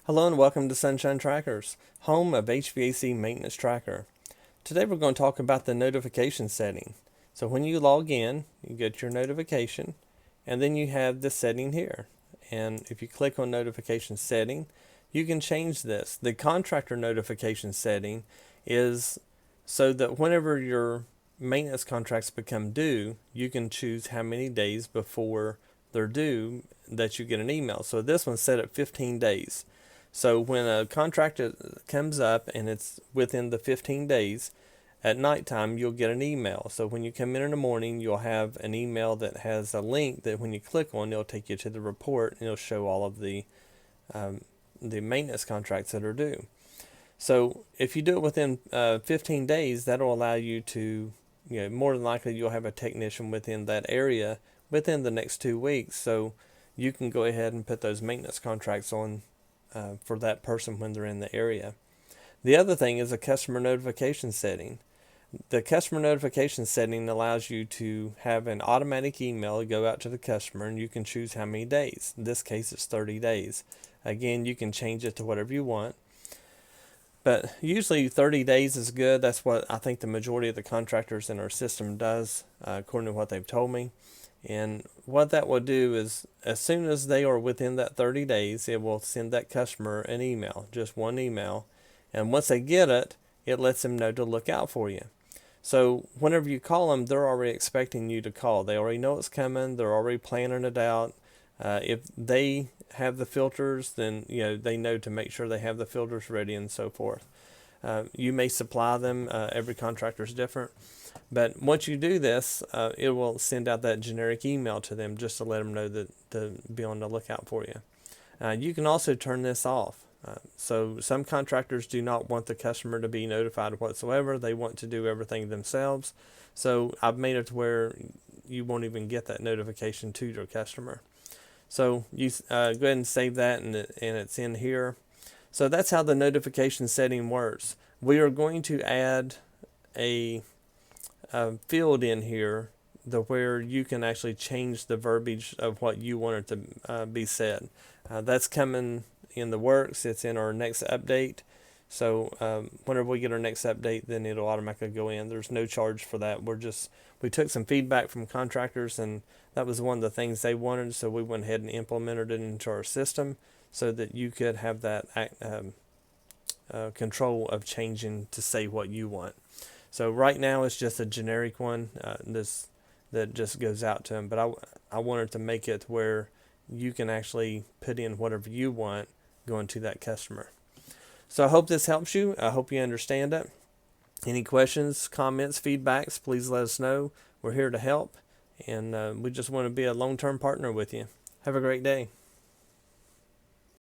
Hello and welcome to Sunshine Trackers, home of HVAC Maintenance Tracker. Today we're going to talk about the notification setting. So when you log in, you get your notification, and then you have this setting here. And if you click on notification setting, you can change this. The contractor notification setting is so that whenever your maintenance contracts become due, you can choose how many days before they're due that you get an email. So this one's set at 15 days. So when a contract comes up and it's within the 15 days, at nighttime you'll get an email. So when you come in the morning, you'll have an email that has a link that when you click on, it'll take you to the report and it'll show all of the maintenance contracts that are due. So if you do it within 15 days, that'll allow you to, more than likely you'll have a technician within that area within the next 2 weeks. So you can go ahead and put those maintenance contracts on for that person when they're in the area. The other thing is a customer notification setting. The customer notification setting allows you to have an automatic email go out to the customer, and you can choose how many days. In this case, it's 30 days. Again, you can change it to whatever you want. But usually 30 days is good. That's what I think the majority of the contractors in our system does, according to what they've told me. And what that will do is, as soon as they are within that 30 days, it will send that customer an email, just one email. And once they get it, it lets them know to look out for you. So whenever you call them, they're already expecting you to call. They already know it's coming. They're already planning it out. If they have the filters, then they know to make sure they have the filters ready and so forth. You may supply them. Every contractor is different. But once you do this, it will send out that generic email to them just to let them know that to be on the lookout for you. You can also turn this off. So some contractors do not want the customer to be notified whatsoever. They want to do everything themselves. So I've made it to where you won't even get that notification to your customer. So you go ahead and save that, and it's in here. So that's how the notification setting works. We are going to add a field in here where you can actually change the verbiage of what you want it to be said. That's coming in the works. It's in our next update. So whenever we get our next update, then it'll automatically go in. There's no charge for that. We took some feedback from contractors, and that was one of the things they wanted. So we went ahead and implemented it into our system so that you could have that control of changing to say what you want. So right now it's just a generic one that just goes out to them. But I wanted to make it where you can actually put in whatever you want going to that customer. So I hope this helps you. I hope you understand it. Any questions, comments, feedbacks, please let us know. We're here to help, and we just want to be a long-term partner with you. Have a great day.